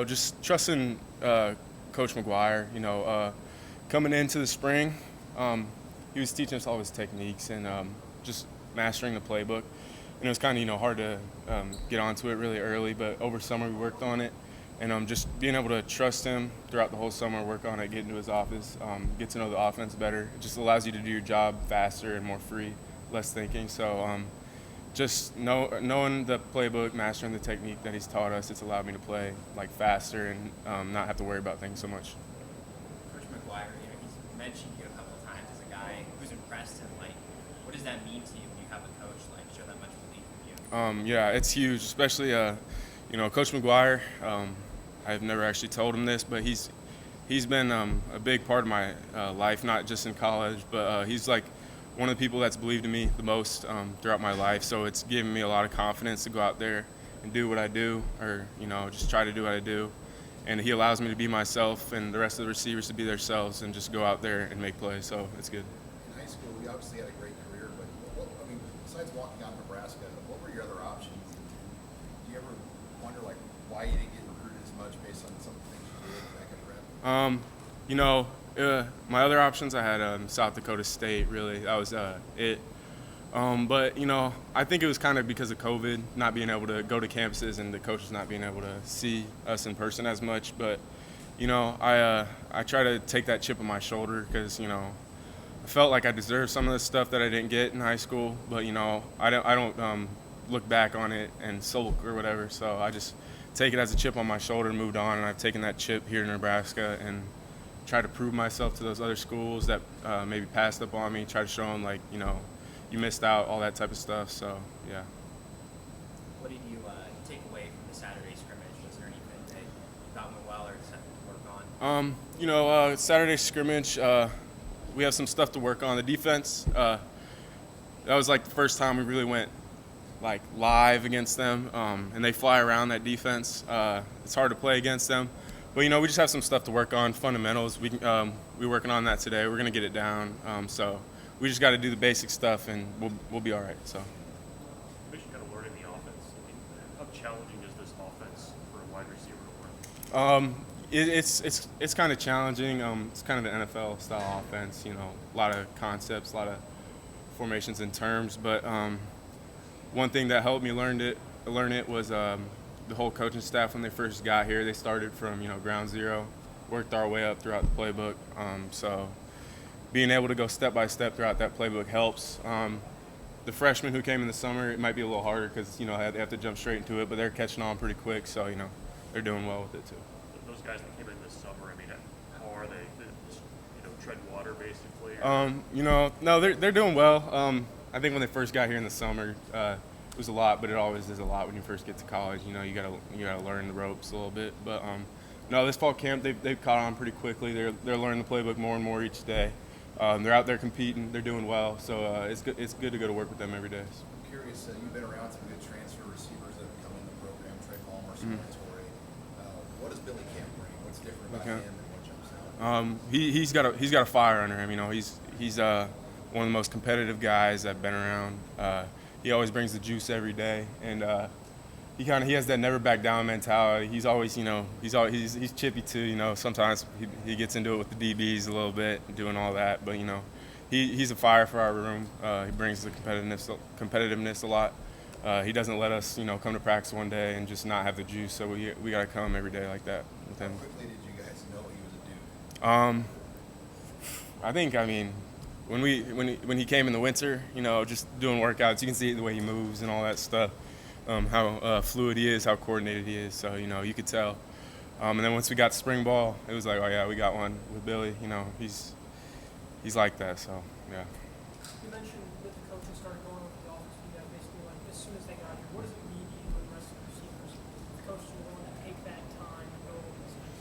Just trusting Coach McGuire. Coming into the spring, he was teaching us all his techniques and just mastering the playbook. And it was kind of hard to get onto it really early, but over summer we worked on it, and just being able to trust him throughout the whole summer, work on it, get into his office, get to know the offense better. It just allows you to do your job faster and more free, less thinking. So just knowing the playbook, mastering the technique that he's taught us, it's allowed me to play faster and not have to worry about things so much. Coach McGuire, he's mentioned you a couple of times as a guy who's impressed him. What does that mean to you when you have a coach show that much belief in you? Yeah, it's huge, especially Coach McGuire. I've never actually told him this, but he's been a big part of my life, not just in college, but he's one of the people that's believed in me the most throughout my life. So it's given me a lot of confidence to go out there and do what I do, or just try to do what I do. And he allows me to be myself, and the rest of the receivers to be themselves and just go out there and make plays. So it's good. In high school, you obviously had a great career, but besides walking out of Nebraska, what were your other options? Do you ever wonder why you didn't get recruited as much based on some of the things you did back at Red? My other options, I had South Dakota State, really. That was it. But I think it was kind of because of COVID, not being able to go to campuses and the coaches not being able to see us in person as much. But, I try to take that chip on my shoulder because, I felt like I deserved some of the stuff that I didn't get in high school. But, I don't look back on it and sulk or whatever. So I just take it as a chip on my shoulder and moved on. And I've taken that chip here in Nebraska and try to prove myself to those other schools that maybe passed up on me, try to show them, you missed out, all that type of stuff. So, yeah. What did you take away from the Saturday scrimmage? Was there anything that you thought went well or something to work on? Saturday scrimmage, we have some stuff to work on. The defense, that was the first time we really went live against them, and they fly around that defense. It's hard to play against them. But, we just have some stuff to work on, fundamentals. We're working on that today. We're going to get it down. So we just got to do the basic stuff, and we'll be all right. So. You mentioned kind of learning the offense. How challenging is this offense for a wide receiver to learn? It's kind of challenging. It's kind of the NFL style offense. A lot of concepts, a lot of formations and terms. But one thing that helped me learn it was the whole coaching staff when they first got here. They started from ground zero, worked our way up throughout the playbook. So being able to go step by step throughout that playbook helps. The freshmen who came in the summer, it might be a little harder because they have to jump straight into it, but they're catching on pretty quick. So they're doing well with it too. Those guys that came in this summer, how are they? Just, tread water basically. No, they're doing well. I think when they first got here in the summer, it was a lot, but it always is a lot when you first get to college. You gotta learn the ropes a little bit. But no, this fall camp they've caught on pretty quickly. They're learning the playbook more and more each day. They're out there competing. They're doing well. So it's good to go to work with them every day. I'm curious. You've been around some good transfer receivers that have come in the program. Trey Palmer, Torrey. What does Billy Camp bring? What's different about him and what jumps out? He's got a fire under him. He's one of the most competitive guys I've been around. He always brings the juice every day, and he has that never back down mentality. He's always he's chippy too. Sometimes he gets into it with the DBs a little bit, doing all that. But he's a fire for our room. He brings the competitiveness a lot. He doesn't let us come to practice one day and just not have the juice. So we got to come every day like that with him. How quickly did you guys know he was a dude? I think when he came in the winter, just doing workouts, you can see the way he moves and all that stuff, how fluid he is, how coordinated he is. So you could tell. And then once we got to spring ball, it was like, oh yeah, we got one with Billy. He's like that. So yeah. You mentioned that the coaches started going over the offense. You guys basically as soon as they got here, what does it mean to you and the rest of the receivers? The coaches are willing to take that time and go over this kind of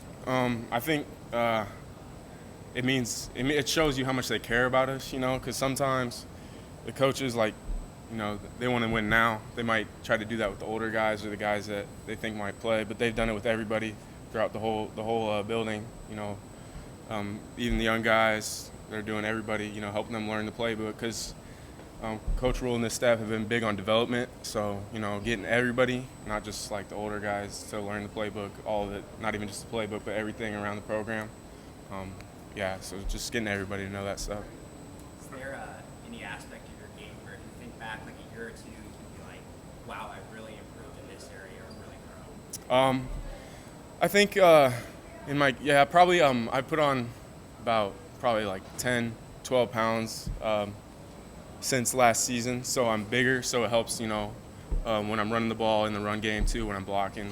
stuff. I think it shows you how much they care about us, because sometimes the coaches, they want to win now. They might try to do that with the older guys or the guys that they think might play, but they've done it with everybody throughout the whole building. Even the young guys, they're doing everybody, helping them learn the playbook, because Coach Rule and this staff have been big on development. So, getting everybody, not just like the older guys, to learn the playbook, all of it, not even just the playbook, but everything around the program. So just getting everybody to know that stuff. Is there any aspect of your game where if you think back like a year or two, you can be like, wow, I really improved in this area or really grown? I think probably I put on about probably like 10, 12 pounds since last season, so I'm bigger, so it helps, when I'm running the ball in the run game too, when I'm blocking.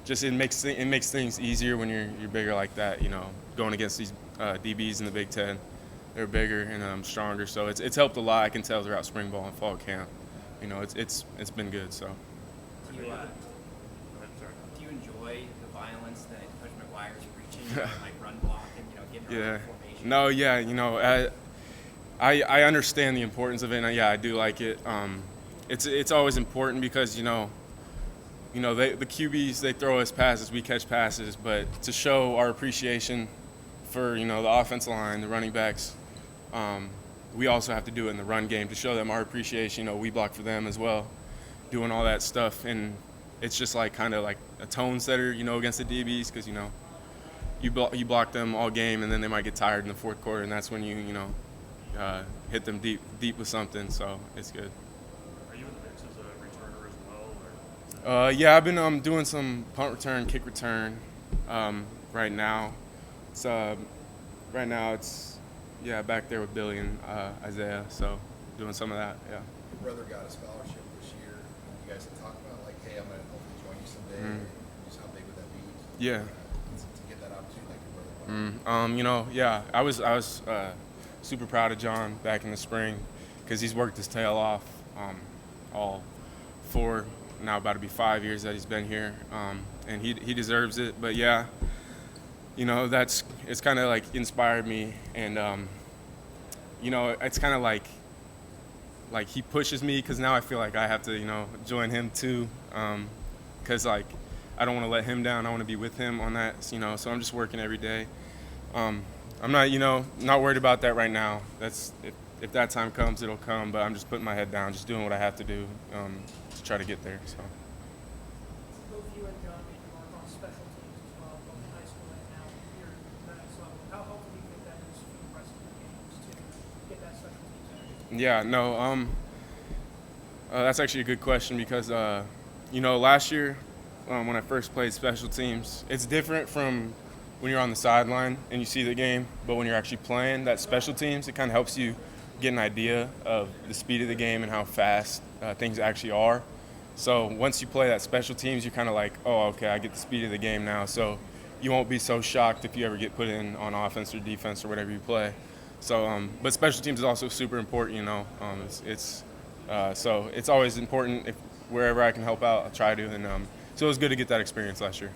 It makes things easier when you're bigger like that, going against these DBs in the Big Ten. They're bigger and stronger, so it's helped a lot. I can tell throughout spring ball and fall camp. It's been good. So. Do you enjoy the violence that Coach McGuire's preaching, like run block and getting around formation? No, yeah, I understand the importance of it, and I do like it. It's always important because the QBs, they throw us passes, we catch passes, but to show our appreciation for the offensive line, the running backs, we also have to do it in the run game to show them our appreciation. We block for them as well, doing all that stuff, and it's just like kind of like a tone setter, against the DBs, because you block them all game, and then they might get tired in the fourth quarter, and that's when you hit them deep with something. So it's good. Are you in the mix as a returner as well? Or? I've been doing some punt return, kick return. Right now, it's back there with Billy and Isaiah. So doing some of that. Yeah. Your brother got a scholarship this year. You guys have talked about like, hey, I'm gonna hopefully join you someday. Just how big would that be? Yeah. To get that opportunity, like your brother. I was super proud of John back in the spring because he's worked his tail off all 4, now about to be 5 years that he's been here, and he deserves it. But it's kind of like inspired me, and it's kind of like he pushes me because now I feel like I have to join him too, because I don't want to let him down. I want to be with him on that, so I'm just working every day. I'm not worried about that right now. That's if that time comes, it'll come. But I'm just putting my head down, just doing what I have to do to try to get there. So. Both you and John made your mark on special teams as well, both in high school and now here at next level. How helpful do you think that is for the rest of the games to get that special teams energy? Yeah, no. That's actually a good question because last year when I first played special teams, it's different from when you're on the sideline and you see the game, but when you're actually playing that special teams, it kind of helps you get an idea of the speed of the game and how fast things actually are. So once you play that special teams, you're kind of like, oh, okay, I get the speed of the game now. So you won't be so shocked if you ever get put in on offense or defense or whatever you play. So, but special teams is also super important, so it's always important. If wherever I can help out, I'll try to. And so it was good to get that experience last year.